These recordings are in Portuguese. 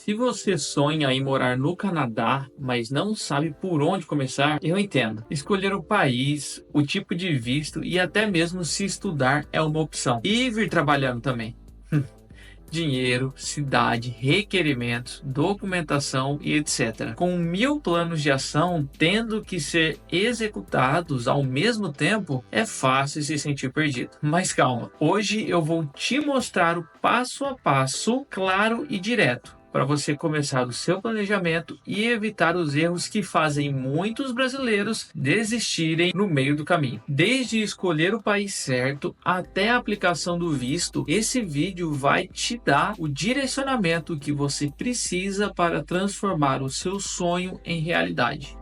Se você sonha em morar no Canadá, mas não sabe por onde começar, eu entendo. Escolher o país, o tipo de visto e até mesmo se estudar é uma opção. E vir trabalhando também. Dinheiro, cidade, requerimentos, documentação e etc. Com 1000 planos de ação tendo que ser executados ao mesmo tempo, é fácil se sentir perdido. Mas calma, hoje eu vou te mostrar o passo a passo, claro e direto, para você começar o seu planejamento e evitar os erros que fazem muitos brasileiros desistirem no meio do caminho. Desde escolher o país certo até a aplicação do visto, esse vídeo vai te dar o direcionamento que você precisa para transformar o seu sonho em realidade.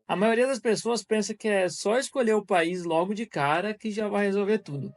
A maioria das pessoas pensa que é só escolher o país logo de cara que já vai resolver tudo.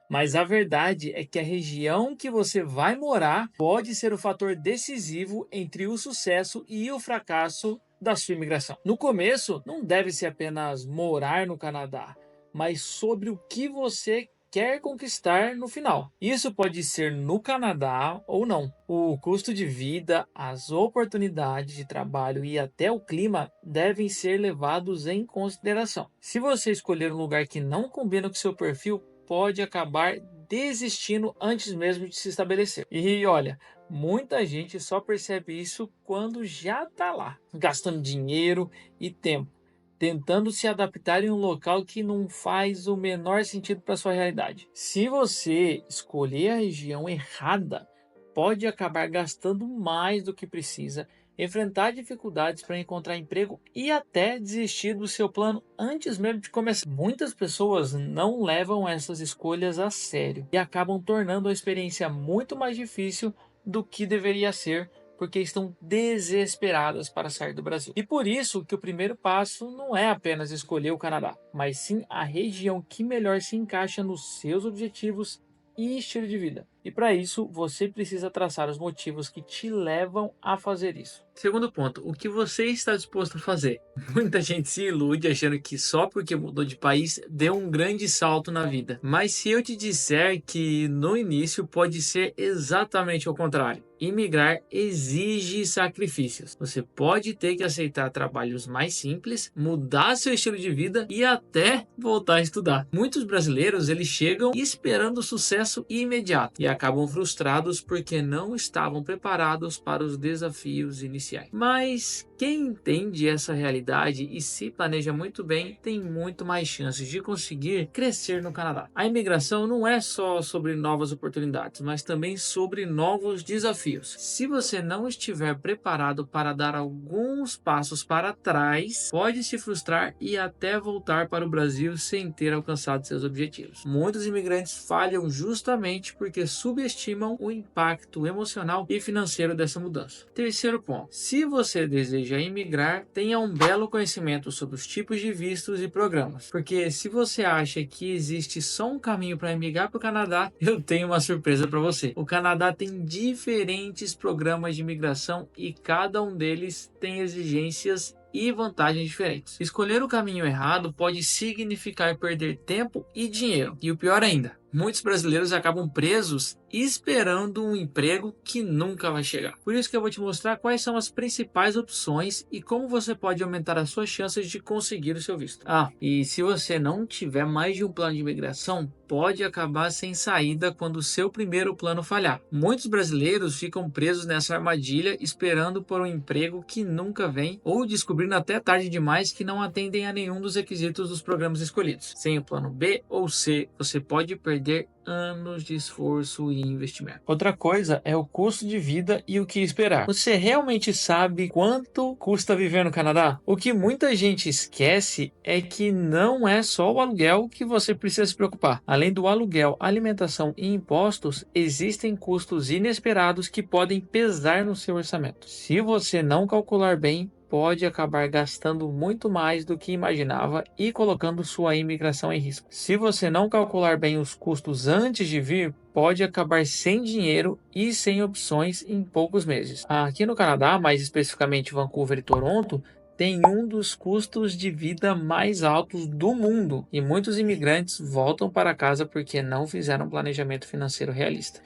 Mas a verdade é que a região que você vai morar pode ser o fator decisivo entre o sucesso e o fracasso da sua imigração. No começo, não deve ser apenas morar no Canadá, mas sobre o que você quer conquistar no final. Isso pode ser no Canadá ou não. O custo de vida, as oportunidades de trabalho e até o clima devem ser levados em consideração. Se você escolher um lugar que não combina com seu perfil, pode acabar desistindo antes mesmo de se estabelecer. E olha, muita gente só percebe isso quando já está lá, gastando dinheiro e tempo, tentando se adaptar em um local que não faz o menor sentido para sua realidade. Se você escolher a região errada, pode acabar gastando mais do que precisa, enfrentar dificuldades para encontrar emprego e até desistir do seu plano antes mesmo de começar. Muitas pessoas não levam essas escolhas a sério e acabam tornando a experiência muito mais difícil do que deveria ser, porque estão desesperadas para sair do Brasil. E por isso que o primeiro passo não é apenas escolher o Canadá, mas sim a região que melhor se encaixa nos seus objetivos e estilo de vida. E para isso, você precisa traçar os motivos que te levam a fazer isso. Segundo ponto, o que você está disposto a fazer? Muita gente se ilude achando que só porque mudou de país deu um grande salto na vida. Mas se eu te disser que no início pode ser exatamente o contrário. Imigrar exige sacrifícios. Você pode ter que aceitar trabalhos mais simples, mudar seu estilo de vida e até voltar a estudar. Muitos brasileiros eles chegam esperando sucesso imediato e acabam frustrados porque não estavam preparados para os desafios iniciais. Mas quem entende essa realidade e se planeja muito bem tem muito mais chances de conseguir crescer no Canadá. A imigração não é só sobre novas oportunidades, mas também sobre novos desafios. Se você não estiver preparado para dar alguns passos para trás, pode se frustrar e até voltar para o Brasil sem ter alcançado seus objetivos. Muitos imigrantes falham justamente porque subestimam o impacto emocional e financeiro dessa mudança. Terceiro ponto, se você deseja imigrar, tenha um belo conhecimento sobre os tipos de vistos e programas, porque se você acha que existe só um caminho para emigrar para o Canadá, eu tenho uma surpresa para você. O Canadá tem diferentes programas de imigração e cada um deles tem exigências e vantagens diferentes. Escolher o caminho errado pode significar perder tempo e dinheiro. E o pior ainda, muitos brasileiros acabam presos esperando um emprego que nunca vai chegar. Por isso que eu vou te mostrar quais são as principais opções e como você pode aumentar as suas chances de conseguir o seu visto. E se você não tiver mais de um plano de imigração, pode acabar sem saída quando o seu primeiro plano falhar. Muitos brasileiros ficam presos nessa armadilha esperando por um emprego que nunca vem ou descobrindo até tarde demais que não atendem a nenhum dos requisitos dos programas escolhidos. Sem o plano B ou C, você pode perder anos de esforço e investimento. Outra coisa é o custo de vida e o que esperar. Você realmente sabe quanto custa viver no Canadá? O que muita gente esquece é que não é só o aluguel que você precisa se preocupar. Além do aluguel, alimentação e impostos, existem custos inesperados que podem pesar no seu orçamento. Se você não calcular bem, pode acabar gastando muito mais do que imaginava e colocando sua imigração em risco. Se você não calcular bem os custos antes de vir, pode acabar sem dinheiro e sem opções em poucos meses. Aqui no Canadá, mais especificamente Vancouver e Toronto, tem um dos custos de vida mais altos do mundo e muitos imigrantes voltam para casa porque não fizeram um planejamento financeiro realista.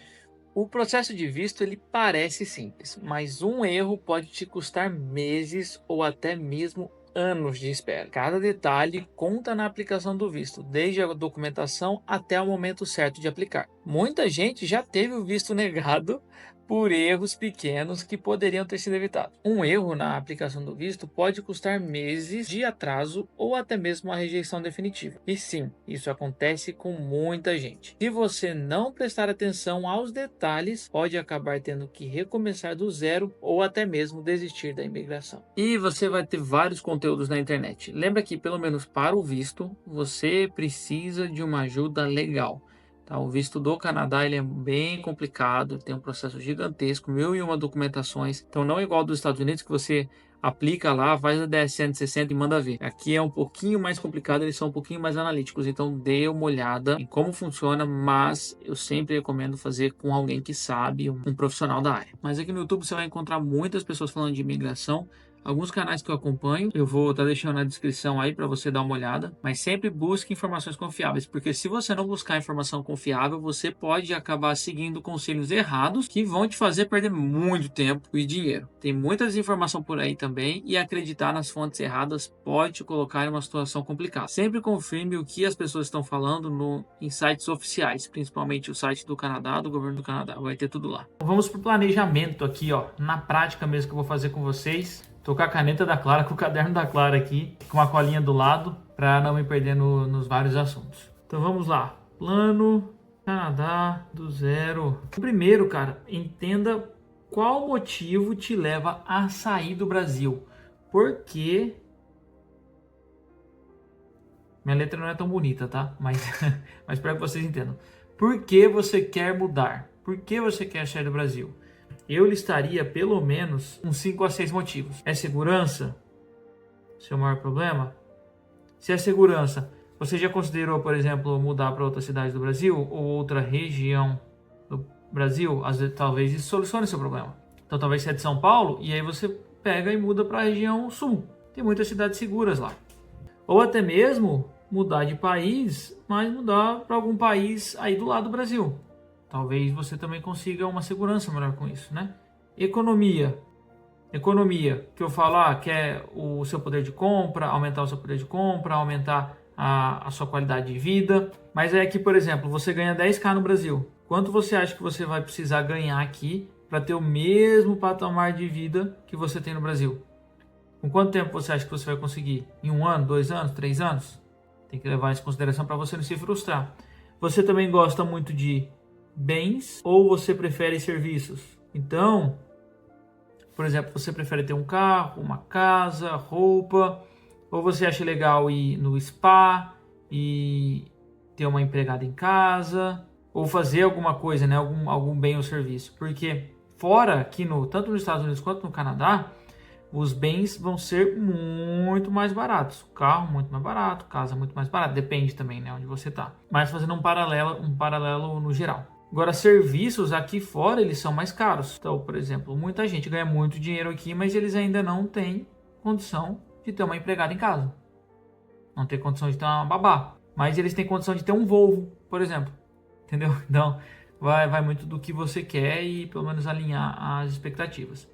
O processo de visto ele parece simples, mas um erro pode te custar meses ou até mesmo anos de espera. Cada detalhe conta na aplicação do visto, desde a documentação até o momento certo de aplicar. Muita gente já teve o visto negado por erros pequenos que poderiam ter sido evitados. Um erro na aplicação do visto pode custar meses de atraso ou até mesmo a rejeição definitiva. E sim, isso acontece com muita gente. Se você não prestar atenção aos detalhes, pode acabar tendo que recomeçar do zero ou até mesmo desistir da imigração. E você vai ter vários conteúdos na internet. Lembra que, pelo menos para o visto, você precisa de uma ajuda legal. Tá, o visto do Canadá ele é bem complicado, tem um processo gigantesco, 1001 documentações, então não é igual dos Estados Unidos que você aplica lá, faz a DSN 60 e manda ver. Aqui é um pouquinho mais complicado, eles são um pouquinho mais analíticos, então dê uma olhada em como funciona, mas eu sempre recomendo fazer com alguém que sabe, um profissional da área. Mas aqui no YouTube você vai encontrar muitas pessoas falando de imigração, alguns canais que eu acompanho, eu vou estar deixando na descrição aí para você dar uma olhada, mas sempre busque informações confiáveis, porque se você não buscar informação confiável, você pode acabar seguindo conselhos errados que vão te fazer perder muito tempo e dinheiro. Tem muita desinformação por aí também e acreditar nas fontes erradas pode te colocar em uma situação complicada. Sempre confirme o que as pessoas estão falando em sites oficiais, principalmente o site do Canadá, do governo do Canadá, vai ter tudo lá. Vamos para o planejamento aqui, ó, na prática mesmo que eu vou fazer com vocês. Tô com a caneta da Clara, com o caderno da Clara aqui, com uma colinha do lado, para não me perder nos vários assuntos. Então vamos lá. Plano Canadá do zero. Primeiro, cara, entenda qual motivo te leva a sair do Brasil. Por quê? Minha letra não é tão bonita, tá? Mas espero que vocês entendam. Por que você quer mudar? Por que você quer sair do Brasil? Eu listaria pelo menos uns 5 a 6 motivos. É segurança? Seu maior problema? Se é segurança, você já considerou, por exemplo, mudar para outra cidade do Brasil ou outra região do Brasil? Às vezes, talvez isso solucione seu problema. Então, talvez você é de São Paulo e aí você pega e muda para a região sul. Tem muitas cidades seguras lá. Ou até mesmo mudar de país, mas mudar para algum país aí do lado do Brasil. Talvez você também consiga uma segurança melhor com isso, né? Economia, que eu falo, que é o seu poder de compra, aumentar o seu poder de compra, aumentar a sua qualidade de vida. Mas é que, por exemplo, você ganha 10k no Brasil. Quanto você acha que você vai precisar ganhar aqui para ter o mesmo patamar de vida que você tem no Brasil? Com quanto tempo você acha que você vai conseguir? Em 1 ano, 2 anos, 3 anos? Tem que levar isso em consideração para você não se frustrar. Você também gosta muito de bens ou você prefere serviços? Então, por exemplo, você prefere ter um carro, uma casa, roupa, ou você acha legal ir no spa e ter uma empregada em casa, ou fazer alguma coisa, né, algum bem ou serviço? Porque fora aqui tanto nos Estados Unidos quanto no Canadá, os bens vão ser muito mais baratos. O carro muito mais barato, casa muito mais barato, depende também, né, onde você está. Mas fazendo um paralelo no geral. Agora, serviços aqui fora, eles são mais caros. Então, por exemplo, muita gente ganha muito dinheiro aqui, mas eles ainda não têm condição de ter uma empregada em casa. Não tem condição de ter uma babá. Mas eles têm condição de ter um Volvo, por exemplo. Entendeu? Então, vai muito do que você quer e pelo menos alinhar as expectativas.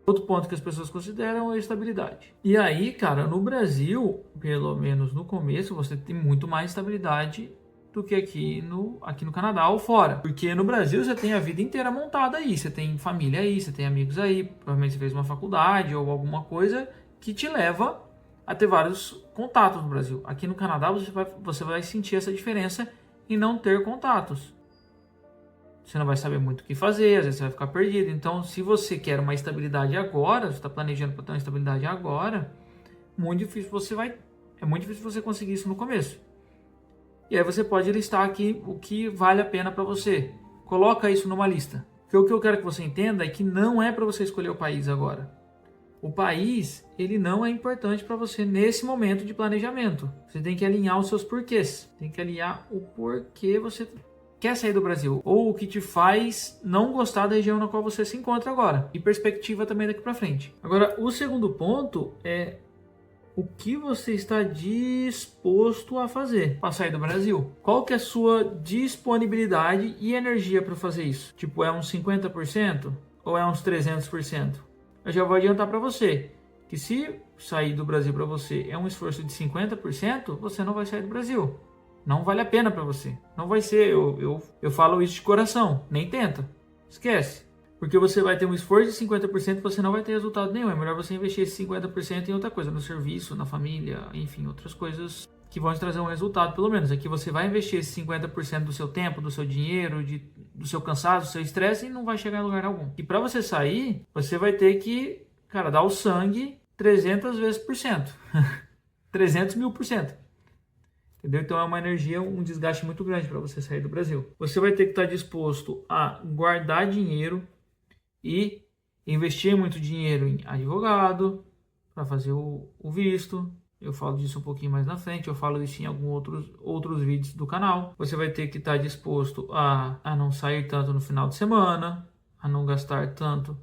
Outro ponto que as pessoas consideram é a estabilidade. E aí, cara, no Brasil, pelo menos no começo, você tem muito mais estabilidade do que aqui no Canadá ou fora. Porque no Brasil você tem a vida inteira montada aí, você tem família aí, você tem amigos aí, provavelmente você fez uma faculdade ou alguma coisa que te leva a ter vários contatos no Brasil. Aqui no Canadá você vai sentir essa diferença em não ter contatos. Você não vai saber muito o que fazer, às vezes você vai ficar perdido. Então, se você quer uma estabilidade agora, você está planejando para ter uma estabilidade agora, é muito difícil você conseguir isso no começo. E aí você pode listar aqui o que vale a pena para você. Coloca isso numa lista. Porque o que eu quero que você entenda é que não é para você escolher o país agora. O país, ele não é importante para você nesse momento de planejamento. Você tem que alinhar os seus porquês. Tem que alinhar o porquê você quer sair do Brasil, ou o que te faz não gostar da região na qual você se encontra agora, e perspectiva também daqui para frente. Agora, o segundo ponto é o que você está disposto a fazer para sair do Brasil. Qual que é a sua disponibilidade e energia para fazer isso? Tipo, é uns 50% ou é uns 300%? Eu já vou adiantar para você que se sair do Brasil para você é um esforço de 50%, você não vai sair do Brasil. Não vale a pena para você. Não vai ser. Eu falo isso de coração. Nem tenta. Esquece. Porque você vai ter um esforço de 50% e você não vai ter resultado nenhum. É melhor você investir esse 50% em outra coisa. No serviço, na família, enfim, outras coisas que vão te trazer um resultado, pelo menos. Aqui você vai investir esse 50% do seu tempo, do seu dinheiro, do seu cansaço, do seu estresse e não vai chegar em lugar algum. E para você sair, você vai ter que, cara, dar o sangue 300 vezes por cento. 300.000%. Entendeu? Então é uma energia, um desgaste muito grande para você sair do Brasil. Você vai ter que estar disposto a guardar dinheiro e investir muito dinheiro em advogado para fazer o visto. Eu falo disso um pouquinho mais na frente, eu falo isso em alguns outros vídeos do canal. Você vai ter que estar disposto a não sair tanto no final de semana, a não gastar tanto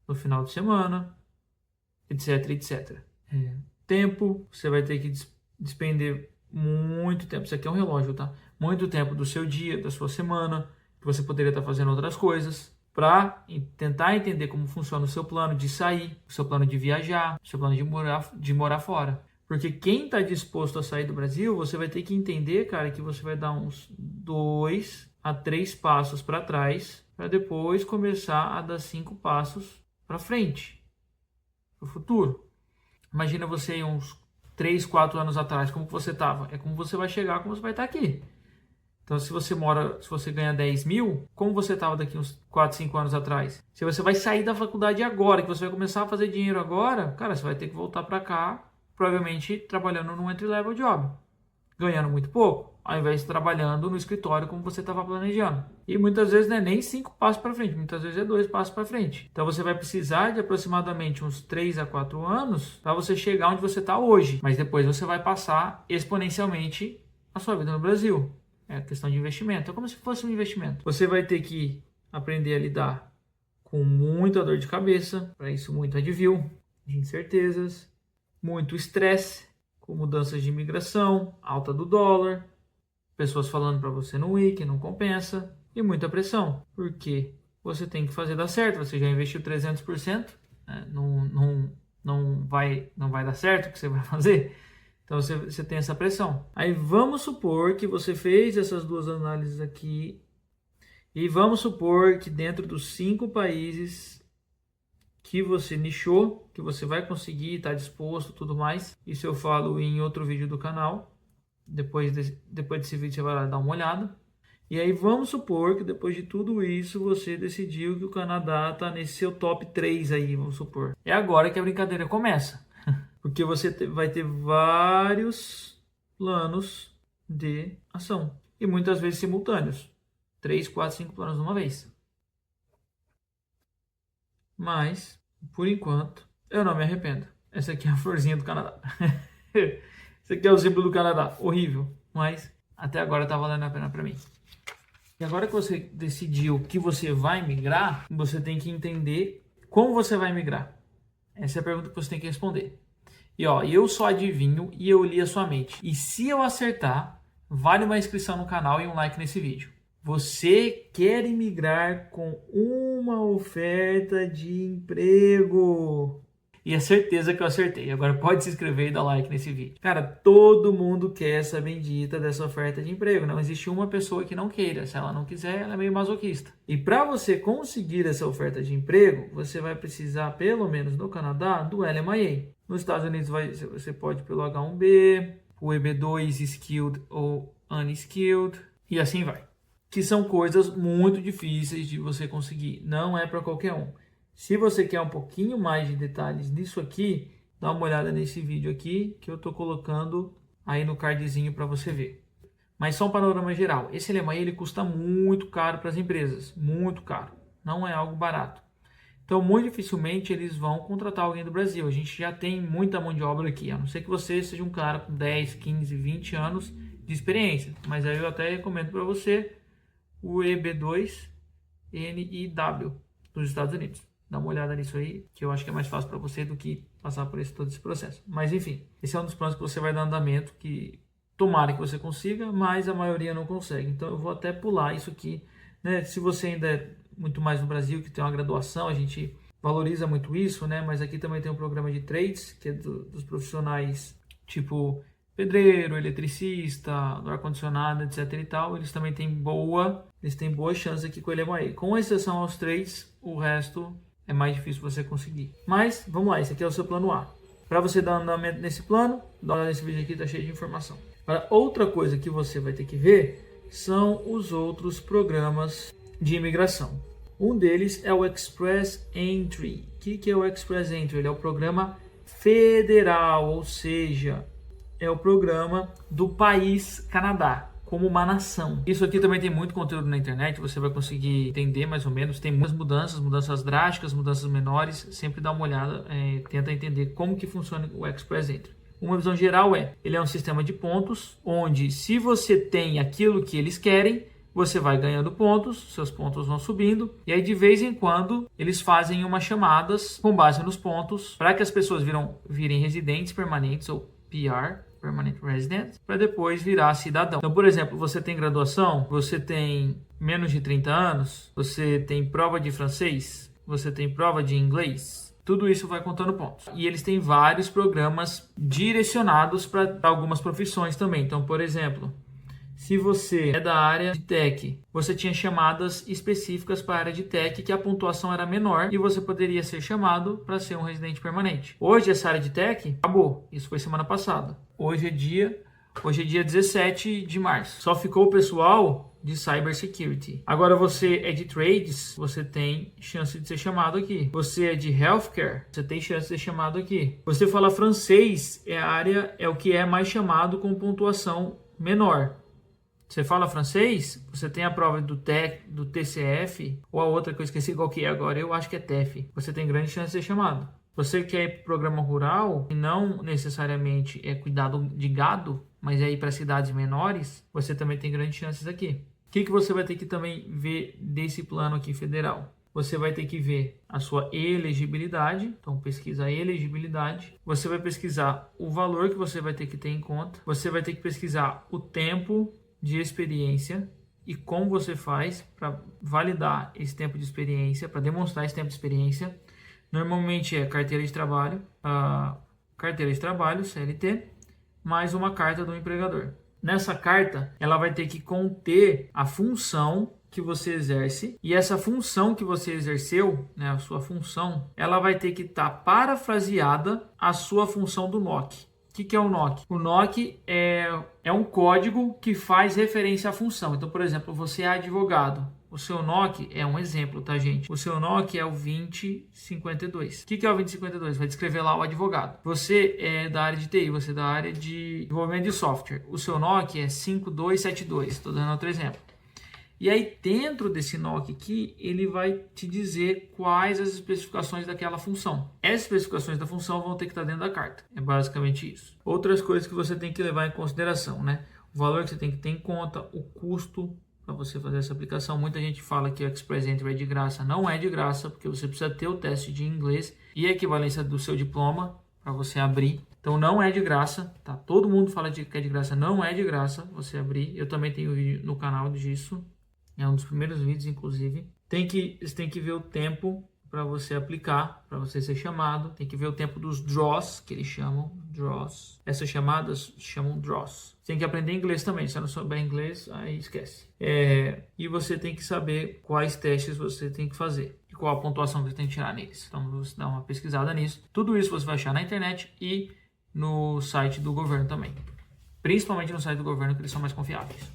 no final de semana, etc, etc. Tempo, você vai ter que despender muito tempo, isso aqui é um relógio, tá? Muito tempo do seu dia, da sua semana, que você poderia estar fazendo outras coisas, para tentar entender como funciona o seu plano de sair, o seu plano de viajar, o seu plano de morar fora. Porque quem está disposto a sair do Brasil, você vai ter que entender, cara, que você vai dar uns 2 a 3 passos para trás, para depois começar a dar 5 passos para frente, para o futuro. Imagina você uns 3, 4 anos atrás, como você estava. É como você vai chegar, como você vai estar aqui. Então, se você ganha 10 mil, como você estava daqui uns 4, 5 anos atrás? Se você vai sair da faculdade agora, que você vai começar a fazer dinheiro agora, cara, você vai ter que voltar para cá, provavelmente trabalhando num entry-level job, ganhando muito pouco, ao invés de trabalhando no escritório como você estava planejando. E muitas vezes não é nem 5 passos para frente, muitas vezes é 2 passos para frente. Então você vai precisar de aproximadamente uns 3 a 4 anos para você chegar onde você está hoje. Mas depois você vai passar exponencialmente a sua vida no Brasil. É questão de investimento. É como se fosse um investimento. Você vai ter que aprender a lidar com muita dor de cabeça, para isso muito advil, de incertezas, muito estresse, com mudanças de imigração, alta do dólar, pessoas falando para você não ir, que não compensa, e muita pressão, porque você tem que fazer dar certo, você já investiu 300%, né? não vai dar certo o que você vai fazer, então você tem essa pressão. Aí vamos supor que você fez essas duas análises aqui, e vamos supor que dentro dos 5 países que você nichou, que você vai conseguir, está disposto, tudo mais. Isso eu falo em outro vídeo do canal. Depois desse vídeo você vai lá dar uma olhada. E aí vamos supor que depois de tudo isso você decidiu que o Canadá está nesse seu top 3 aí, vamos supor. É agora que a brincadeira começa. Porque você vai ter vários planos de ação. E muitas vezes simultâneos. 3, 4, 5 planos de uma vez. Mas, por enquanto, eu não me arrependo. Essa aqui é a florzinha do Canadá. Esse aqui é o símbolo do Canadá. Horrível. Mas, até agora tá valendo a pena pra mim. E agora que você decidiu que você vai migrar, você tem que entender como você vai migrar. Essa é a pergunta que você tem que responder. E ó, eu só adivinho e eu li a sua mente. E se eu acertar, vale uma inscrição no canal e um like nesse vídeo. Você quer imigrar com uma oferta de emprego. E é certeza que eu acertei. Agora pode se inscrever e dar like nesse vídeo. Cara, todo mundo quer essa bendita dessa oferta de emprego. Não existe uma pessoa que não queira. Se ela não quiser, ela é meio masoquista. E para você conseguir essa oferta de emprego, você vai precisar, pelo menos no Canadá, do LMIA. Nos Estados Unidos você pode pelo H1B, o EB2, Skilled ou Unskilled, e assim vai. Que são coisas muito difíceis de você conseguir. Não é para qualquer um. Se você quer um pouquinho mais de detalhes nisso aqui, dá uma olhada nesse vídeo aqui que eu estou colocando aí no cardzinho para você ver. Mas só um panorama geral. Esse LMIA ele custa muito caro para as empresas. Muito caro. Não é algo barato. Então, muito dificilmente eles vão contratar alguém do Brasil. A gente já tem muita mão de obra aqui. A não ser que você seja um cara com 10, 15, 20 anos de experiência. Mas aí eu até recomendo para você o EB2 NIW dos Estados Unidos. Dá uma olhada nisso aí, que eu acho que é mais fácil para você do que passar por todo esse processo. Mas enfim, esse é um dos planos que você vai dar andamento, que tomara que você consiga, mas a maioria não consegue. Então eu vou até pular isso aqui, né? Se você ainda é muito mais no Brasil, que tem uma graduação, a gente valoriza muito isso, né? Mas aqui também tem um programa de trades, que é dos profissionais tipo pedreiro, eletricista, do ar-condicionado, etc e tal. Eles também têm boas chances aqui com o EMAE. Com exceção aos trades, o resto é mais difícil você conseguir. Mas, vamos lá, esse aqui é o seu plano A. Para você dar andamento nesse plano, dá uma olhada nesse vídeo aqui, tá cheio de informação. Agora, outra coisa que você vai ter que ver são os outros programas de imigração. Um deles é o Express Entry. O que é o Express Entry? Ele é o programa federal, ou seja, é o programa do país Canadá, como uma nação. Isso aqui também tem muito conteúdo na internet, você vai conseguir entender mais ou menos. Tem muitas mudanças drásticas, mudanças menores. Sempre dá uma olhada, tenta entender como que funciona o Express Entry. Uma visão geral ele é um sistema de pontos, onde se você tem aquilo que eles querem, você vai ganhando pontos, seus pontos vão subindo, e aí de vez em quando eles fazem umas chamadas com base nos pontos, para que as pessoas virem residentes permanentes, ou PR, Permanent Resident, para depois virar cidadão. Então, por exemplo, você tem graduação, você tem menos de 30 anos, você tem prova de francês, você tem prova de inglês, tudo isso vai contando pontos. E eles têm vários programas direcionados para algumas profissões também. Então, por exemplo, se você é da área de tech, você tinha chamadas específicas para a área de tech, que a pontuação era menor e você poderia ser chamado para ser um residente permanente. Hoje essa área de tech acabou, isso foi semana passada. Hoje é dia 17 de março. Só ficou o pessoal de Cybersecurity. Agora você é de Trades, você tem chance de ser chamado aqui. Você é de Healthcare, você tem chance de ser chamado aqui. Você fala francês, é o que é mais chamado com pontuação menor. Você fala francês, você tem a prova do TCF, ou a outra que eu esqueci qual que é agora, eu acho que é TEF. Você tem grande chance de ser chamado. Você quer ir para o programa rural, e não necessariamente é cuidado de gado, mas é ir para cidades menores, você também tem grandes chances aqui. O que você vai ter que também ver desse plano aqui federal? Você vai ter que ver a sua elegibilidade, então pesquisa a elegibilidade. Você vai pesquisar o valor que você vai ter que ter em conta. Você vai ter que pesquisar o tempo de experiência e como você faz para validar esse tempo de experiência, para demonstrar esse tempo de experiência. Normalmente é carteira de trabalho, CLT, mais uma carta do empregador. Nessa carta, ela vai ter que conter a função que você exerce, e essa função que você exerceu, né, a sua função, ela vai ter que estar parafraseada à sua função do NOC. O que é o NOC? O NOC é um código que faz referência à função. Então, por exemplo, você é advogado. O seu NOC é um exemplo, tá, gente? O seu NOC é o 2052. O que é o 2052? Vai descrever lá o advogado. Você é da área de TI, você é da área de desenvolvimento de software. O seu NOC é 5272. Estou dando outro exemplo. E aí, dentro desse NOC aqui, ele vai te dizer quais as especificações daquela função. Essas especificações da função vão ter que estar dentro da carta. É basicamente isso. Outras coisas que você tem que levar em consideração, né? O valor que você tem que ter em conta, o custo para você fazer essa aplicação. Muita gente fala que o Express Entry é de graça. Não é de graça, porque você precisa ter o teste de inglês e a equivalência do seu diploma para você abrir. Então não é de graça, tá? Todo mundo fala que é de graça, não é de graça você abrir. Eu também tenho vídeo no canal disso. É um dos primeiros vídeos, inclusive. Você tem que ver o tempo para você aplicar, para você ser chamado. Tem que ver o tempo dos draws, que eles chamam draws. Essas chamadas chamam draws. Você tem que aprender inglês também. Se você não souber inglês, aí esquece. E você tem que saber quais testes você tem que fazer e qual a pontuação que você tem que tirar neles. Então, você dá uma pesquisada nisso. Tudo isso você vai achar na internet e no site do governo também. Principalmente no site do governo, que eles são mais confiáveis.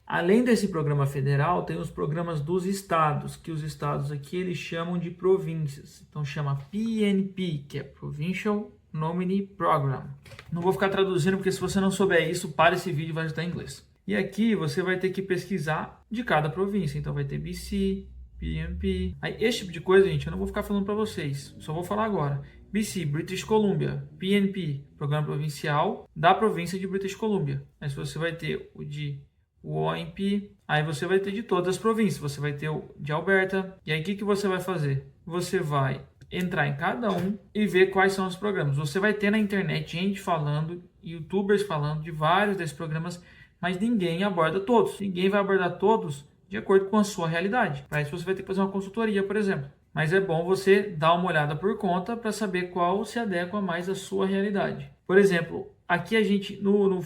Além desse programa federal, tem os programas dos estados, que os estados aqui eles chamam de províncias. Então chama PNP, que é Provincial Nominee Program. Não vou ficar traduzindo, porque se você não souber isso, para esse vídeo e vai estar em inglês. E aqui você vai ter que pesquisar de cada província. Então vai ter BC, PNP. Aí esse tipo de coisa, gente, eu não vou ficar falando para vocês. Só vou falar agora. BC, British Columbia, PNP, Programa Provincial da província de British Columbia. Mas você vai ter o de o OMP, aí você vai ter de todas as províncias, você vai ter o de Alberta, e aí o que você vai fazer? Você vai entrar em cada um e ver quais são os programas. Você vai ter na internet gente falando, youtubers falando de vários desses programas, mas ninguém aborda todos. Ninguém vai abordar todos de acordo com a sua realidade. Para isso você vai ter que fazer uma consultoria, por exemplo. Mas é bom você dar uma olhada por conta para saber qual se adequa mais à sua realidade. Por exemplo, aqui a gente, no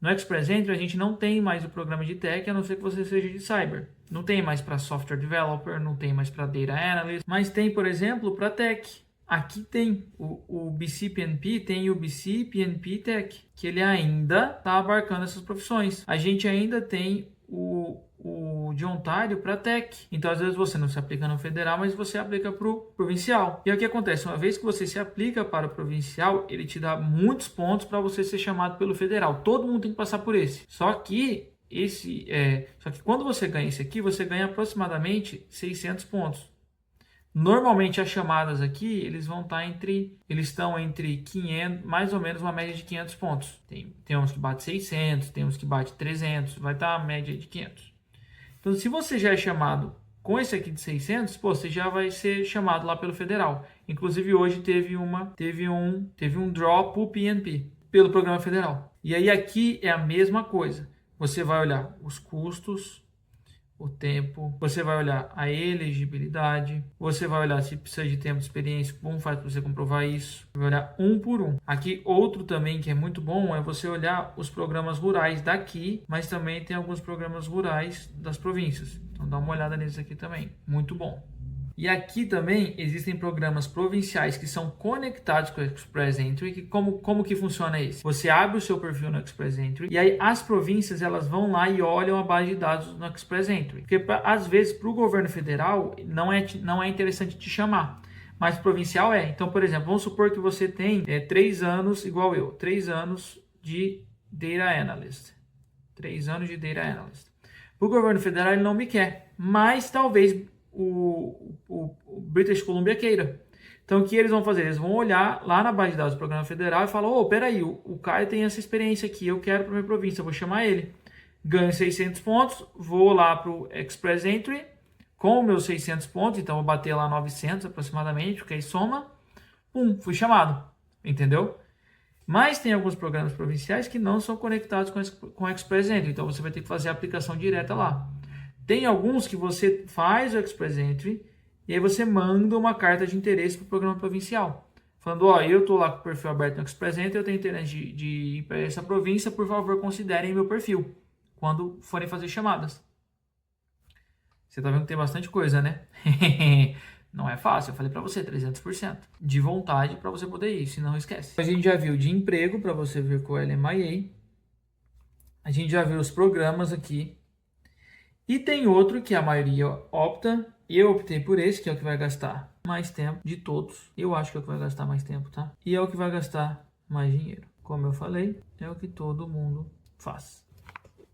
Express Entry, a gente não tem mais o programa de tech, a não ser que você seja de cyber. Não tem mais para software developer, não tem mais para data analyst, mas tem, por exemplo, para tech. Aqui tem o BCPNP, tem o BCPNP Tech, que ele ainda está abarcando essas profissões. A gente ainda tem o de Ontário para Tech. Então, às vezes, você não se aplica no federal, mas você aplica para o provincial. E aí, o que acontece? Uma vez que você se aplica para o provincial, ele te dá muitos pontos para você ser chamado pelo federal. Todo mundo tem que passar por esse. Só que quando você ganha esse aqui, você ganha aproximadamente 600 pontos. Normalmente as chamadas aqui, eles estão entre 500, mais ou menos uma média de 500 pontos. Tem uns que bate 600, tem uns que bate 300, vai estar a média de 500. Então, se você já é chamado com esse aqui de 600, você já vai ser chamado lá pelo federal. Inclusive hoje teve um draw pro PNP, pelo programa federal. E aí aqui é a mesma coisa. Você vai olhar os custos, o tempo, você vai olhar a elegibilidade, você vai olhar se precisa de tempo de experiência, como faz para você comprovar isso, vai olhar um por um. Aqui outro também que é muito bom é você olhar os programas rurais daqui, mas também tem alguns programas rurais das províncias. Então dá uma olhada neles aqui também, muito bom. E aqui também existem programas provinciais que são conectados com o Express Entry. Que como que funciona isso? Você abre o seu perfil no Express Entry e aí as províncias elas vão lá e olham a base de dados no Express Entry. Porque às vezes para o governo federal não é interessante te chamar, mas provincial é. Então, por exemplo, vamos supor que você tem 3 anos, igual eu, 3 anos de Data Analyst. 3 anos de Data Analyst. O governo federal ele não me quer, mas talvez o British Columbia queira. Então, o que eles vão fazer? Eles vão olhar lá na base de dados do programa federal e falar, peraí, o Caio tem essa experiência aqui, eu quero para minha província, eu vou chamar ele. Ganho 600 pontos, vou lá para o Express Entry com meus 600 pontos, então vou bater lá 900 aproximadamente, porque aí soma, fui chamado, entendeu? Mas tem alguns programas provinciais que não são conectados com o Express Entry, então você vai ter que fazer a aplicação direta lá. Tem alguns que você faz o Express Entry e aí você manda uma carta de interesse para o programa provincial. Falando, eu estou lá com o perfil aberto no Express Entry, eu tenho interesse de ir para essa província, por favor, considerem meu perfil quando forem fazer chamadas. Você está vendo que tem bastante coisa, né? Não é fácil, eu falei para você, 300% de vontade para você poder ir, senão esquece. A gente já viu de emprego, para você ver com o LMIA. A gente já viu os programas aqui. E tem outro que a maioria opta, e eu optei por esse, que é o que vai gastar mais tempo de todos. Eu acho que é o que vai gastar mais tempo, tá? E é o que vai gastar mais dinheiro. Como eu falei, é o que todo mundo faz.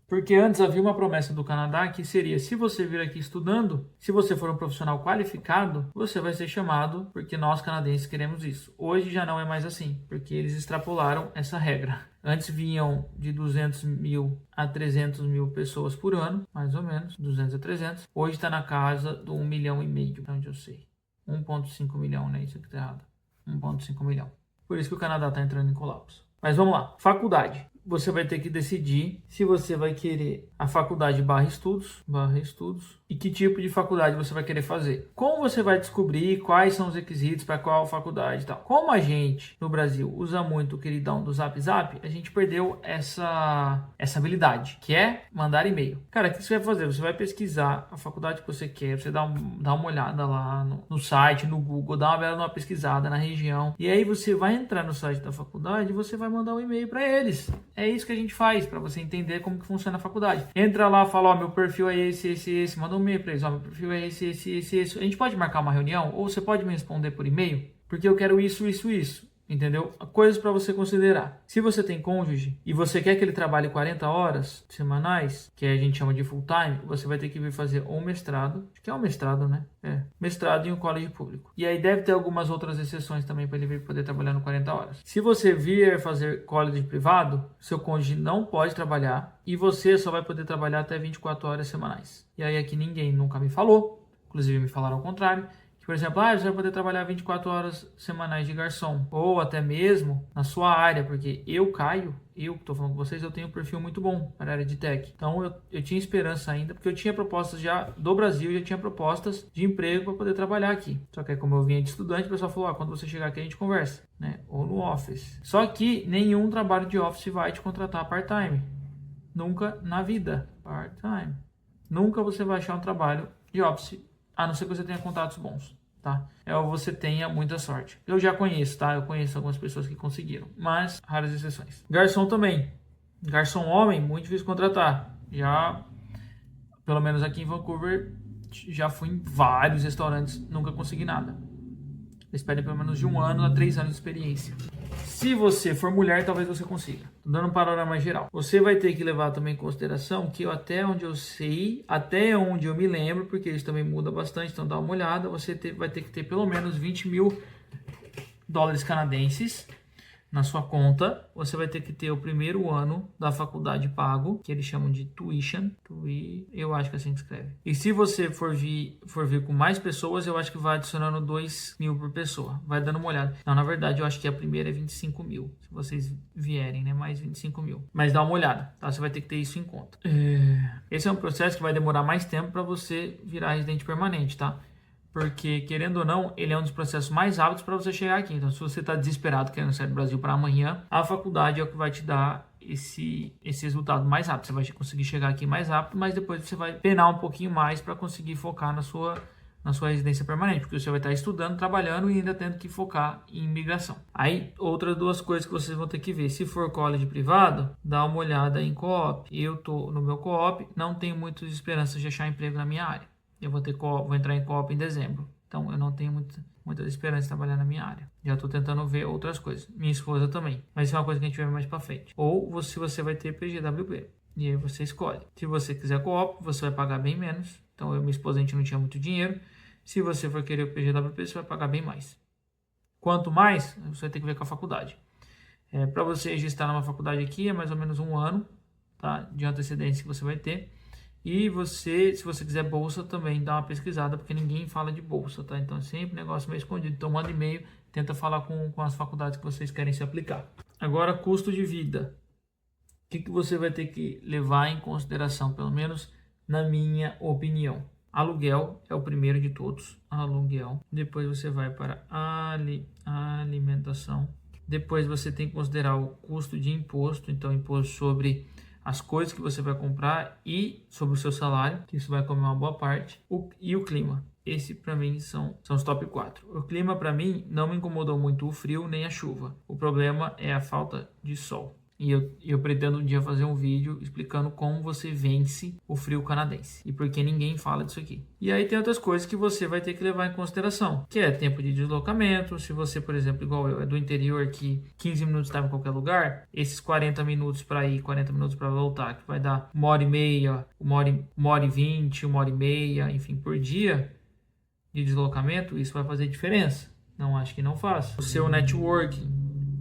Porque antes havia uma promessa do Canadá que seria, se você vir aqui estudando, se você for um profissional qualificado, você vai ser chamado, porque nós canadenses queremos isso. Hoje já não é mais assim, porque eles extrapolaram essa regra. Antes vinham de 200 mil a 300 mil pessoas por ano, mais ou menos, 200 a 300. Hoje está na casa do 1,5 milhão, onde eu sei. 1,5 milhão, né? Isso aqui está errado. 1,5 milhão. Por isso que o Canadá está entrando em colapso. Mas vamos lá. Faculdade. Você vai ter que decidir se você vai querer a faculdade barra estudos, e que tipo de faculdade você vai querer fazer. Como você vai descobrir quais são os requisitos para qual faculdade e tal. Como a gente, no Brasil, usa muito o queridão do Zap Zap, a gente perdeu essa habilidade, que é mandar e-mail. Cara, o que você vai fazer? Você vai pesquisar a faculdade que você quer, você dá uma olhada lá no site, no Google, dá uma pesquisada na região, e aí você vai entrar no site da faculdade e você vai mandar um e-mail para eles. É isso que a gente faz, para você entender como que funciona a faculdade. Entra lá, fala, meu perfil é esse, manda um e-mail para eles, meu perfil é esse. A gente pode marcar uma reunião? Ou você pode me responder por e-mail? Porque eu quero isso. Entendeu? Coisas para você considerar. Se você tem cônjuge e você quer que ele trabalhe 40 horas semanais, que a gente chama de full time, você vai ter que vir fazer um mestrado. Acho que é um mestrado, né? Mestrado em um colégio público. E aí deve ter algumas outras exceções também para ele vir poder trabalhar no 40 horas. Se você vier fazer college privado, seu cônjuge não pode trabalhar e você só vai poder trabalhar até 24 horas semanais. E aí aqui ninguém nunca me falou, inclusive me falaram ao contrário, que, por exemplo, você vai poder trabalhar 24 horas semanais de garçom, ou até mesmo na sua área, porque eu que estou falando com vocês, eu tenho um perfil muito bom para a área de tech. Então eu tinha esperança ainda, porque eu tinha propostas já do Brasil, já tinha propostas de emprego para poder trabalhar aqui. Só que como eu vinha de estudante, o pessoal falou, quando você chegar aqui a gente conversa, né? Ou no office. Só que nenhum trabalho de office vai te contratar part-time. Nunca na vida. Part-time. Nunca você vai achar um trabalho de office, a não ser que você tenha contatos bons, tá? Ou você tenha muita sorte. Eu já conheço, tá? Eu conheço algumas pessoas que conseguiram, mas raras exceções. Garçom também. Garçom homem, muito difícil contratar. Já, pelo menos aqui em Vancouver, já fui em vários restaurantes, nunca consegui nada. Eles pedem pelo menos de 1 ano a 3 anos de experiência. Se você for mulher, talvez você consiga. Tô dando um panorama geral. Você vai ter que levar também em consideração que até onde eu sei, até onde eu me lembro, porque isso também muda bastante, então dá uma olhada, você vai ter que ter pelo menos 20 mil dólares canadenses na sua conta. Você vai ter que ter o primeiro ano da faculdade pago, que eles chamam de tuition. Eu acho que é assim que escreve. E se você for vir com mais pessoas, eu acho que vai adicionando 2 mil por pessoa. Vai dando uma olhada. Não, na verdade, eu acho que a primeira é 25 mil. Se vocês vierem, né? Mais 25 mil. Mas dá uma olhada, tá? Você vai ter que ter isso em conta. Esse é um processo que vai demorar mais tempo para você virar residente permanente, tá? Porque, querendo ou não, ele é um dos processos mais rápidos para você chegar aqui. Então, se você está desesperado querendo sair do Brasil para amanhã, a faculdade é o que vai te dar esse resultado mais rápido. Você vai conseguir chegar aqui mais rápido, mas depois você vai penar um pouquinho mais para conseguir focar na sua residência permanente, porque você vai estar estudando, trabalhando e ainda tendo que focar em imigração. Aí, outras 2 coisas que vocês vão ter que ver. Se for college privado, dá uma olhada em co-op. Eu estou no meu co-op, não tenho muitas esperanças de achar emprego na minha área. Eu vou entrar em co-op em dezembro. Então, eu não tenho muita esperança de trabalhar na minha área. Já estou tentando ver outras coisas. Minha esposa também. Mas isso é uma coisa que a gente vai ver mais para frente. Ou se você vai ter PGWP. E aí você escolhe. Se você quiser co-op, você vai pagar bem menos. Então, eu e minha esposa, a gente não tinha muito dinheiro. Se você for querer o PGWP, você vai pagar bem mais. Quanto mais, você vai ter que ver com a faculdade. Para você registrar numa faculdade aqui, é mais ou menos 1 ano, tá? De antecedência que você vai ter. E se você quiser bolsa, também dá uma pesquisada, porque ninguém fala de bolsa, tá? Então é sempre negócio meio escondido. Então manda e-mail, tenta falar com as faculdades que vocês querem se aplicar. Agora, custo de vida. O que você vai ter que levar em consideração, pelo menos na minha opinião? Aluguel é o primeiro de todos. Aluguel. Depois você vai para alimentação. Depois você tem que considerar o custo de imposto. Então, imposto sobre as coisas que você vai comprar e sobre o seu salário, que isso vai comer uma boa parte, e o clima. Esse para mim são os top 4. O clima para mim não me incomodou muito o frio nem a chuva. O problema é a falta de sol. E eu pretendo um dia fazer um vídeo explicando como você vence o frio canadense. E por que ninguém fala disso aqui. E aí tem outras coisas que você vai ter que levar em consideração. Que é tempo de deslocamento. Se você, por exemplo, igual eu, é do interior que 15 minutos estava em qualquer lugar. Esses 40 minutos para ir, 40 minutos para voltar. Que vai dar 1h30, 1h20, 1h30, enfim, por dia de deslocamento. Isso vai fazer diferença. Não acho que não faz. O seu networking.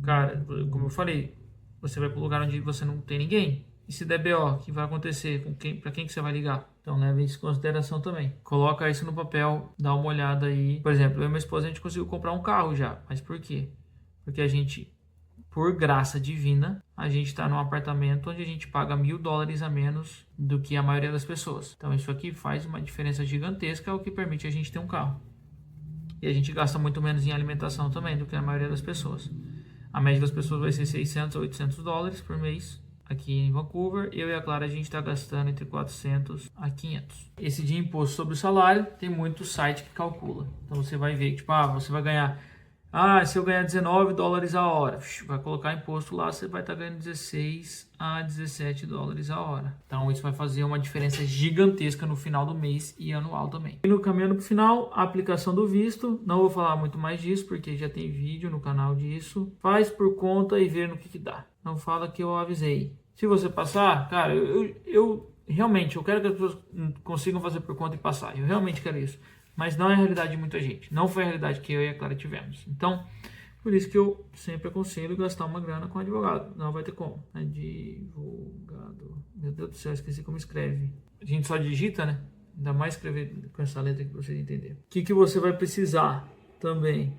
Cara, como eu falei, você vai para um lugar onde você não tem ninguém. E se der BO, o que vai acontecer? Para quem que você vai ligar? Então leve isso em consideração também. Coloca isso no papel, dá uma olhada aí. Por exemplo, eu e minha esposa, a gente conseguiu comprar um carro já. Mas por quê? Porque a gente, por graça divina, a gente está num apartamento onde a gente paga $1.000 a menos do que a maioria das pessoas. Então isso aqui faz uma diferença gigantesca, o que permite a gente ter um carro. E a gente gasta muito menos em alimentação também do que a maioria das pessoas. A média das pessoas vai ser $600 a $800 por mês aqui em Vancouver. Eu e a Clara, a gente está gastando entre 400 a 500. Esse de imposto sobre o salário, tem muito site que calcula. Então você vai ver que você vai ganhar Ah, se eu ganhar 19 dólares a hora, vai colocar imposto lá, você vai estar ganhando 16 a 17 dólares a hora. Então isso vai fazer uma diferença gigantesca no final do mês e anual também. E no caminhando para o final, a aplicação do visto. Não vou falar muito mais disso, porque já tem vídeo no canal disso. Faz por conta e vê no que dá. Não fala que eu avisei. Se você passar, cara, eu realmente, eu quero que as pessoas consigam fazer por conta e passar. Eu realmente quero isso. Mas não é a realidade de muita gente. Não foi a realidade que eu e a Clara tivemos. Então, por isso que eu sempre aconselho gastar uma grana com advogado. Não vai ter como. Advogado. Meu Deus do céu, esqueci como escreve. A gente só digita, né? Ainda mais escrever com essa letra aqui para vocês entenderem. O que você vai precisar também?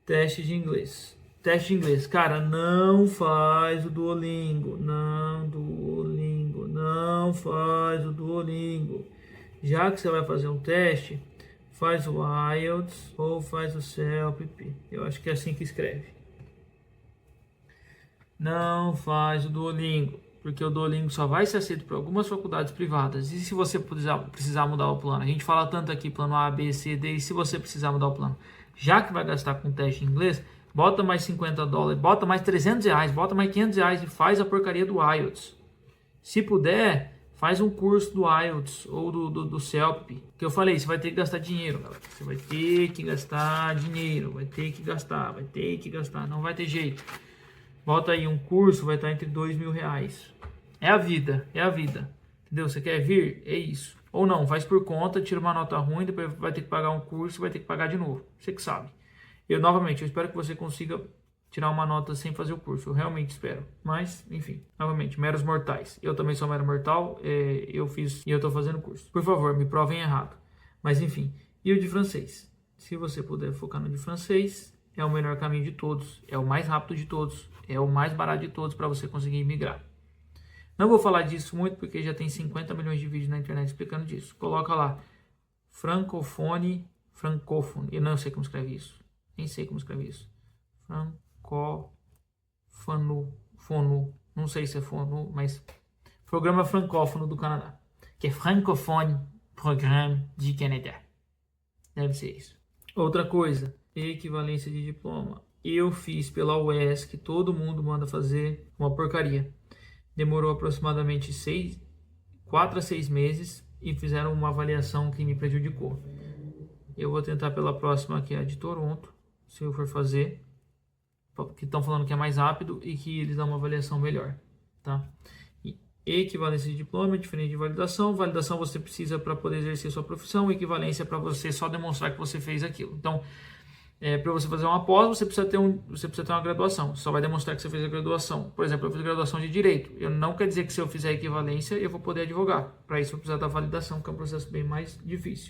Teste de inglês. Teste de inglês. Cara, não faz o Duolingo. Não faz o Duolingo. Já que você vai fazer um teste, faz o IELTS ou faz o CELPP. Eu acho que é assim que escreve. Não faz o Duolingo, porque o Duolingo só vai ser aceito por algumas faculdades privadas. E se você precisar mudar o plano? A gente fala tanto aqui, plano A, B, C, D, e se você precisar mudar o plano? Já que vai gastar com teste em inglês, bota mais 50 dólares, bota mais 300 reais, bota mais 500 reais e faz a porcaria do IELTS. Se puder, faz um curso do IELTS ou do CELP. Que eu falei, você vai ter que gastar dinheiro, galera. Você vai ter que gastar dinheiro, vai ter que gastar, não vai ter jeito. Bota aí um curso, vai estar entre 2.000 reais. É a vida. Entendeu? Você quer vir? É isso. Ou não, faz por conta, tira uma nota ruim, depois vai ter que pagar um curso, vai ter que pagar de novo. Você que sabe. Eu espero que você consiga tirar uma nota sem fazer o curso. Eu realmente espero. Mas, enfim, novamente, meros mortais. Eu também sou mero mortal, eu fiz e eu tô fazendo curso. Por favor, me provem errado. Mas, enfim. E o de francês? Se você puder focar no de francês, é o melhor caminho de todos. É o mais rápido de todos. É o mais barato de todos para você conseguir migrar. Não vou falar disso muito porque já tem 50 milhões de vídeos na internet explicando disso. Coloca lá, francófono. Eu não sei como escreve isso. Nem sei como escreve isso. Fono, não sei se é fono, mas programa francófono do Canadá, que é Francophone Programme du Canada. Deve ser isso. Outra coisa, equivalência de diploma. Eu fiz pela UES, que todo mundo manda fazer, uma porcaria. Demorou aproximadamente 4 a 6 meses e fizeram uma avaliação que me prejudicou. Eu vou tentar pela próxima, que é a de Toronto, se eu for fazer, que estão falando que é mais rápido e que eles dão uma avaliação melhor, tá? E equivalência de diploma é diferente de validação. Validação você precisa para poder exercer sua profissão, equivalência é para você só demonstrar que você fez aquilo. Então, para você fazer uma pós, você precisa ter uma graduação. Você só vai demonstrar que você fez a graduação. Por exemplo, eu fiz graduação de Direito. Eu não quer dizer que se eu fizer a equivalência, eu vou poder advogar. Para isso, eu vou precisar da validação, que é um processo bem mais difícil.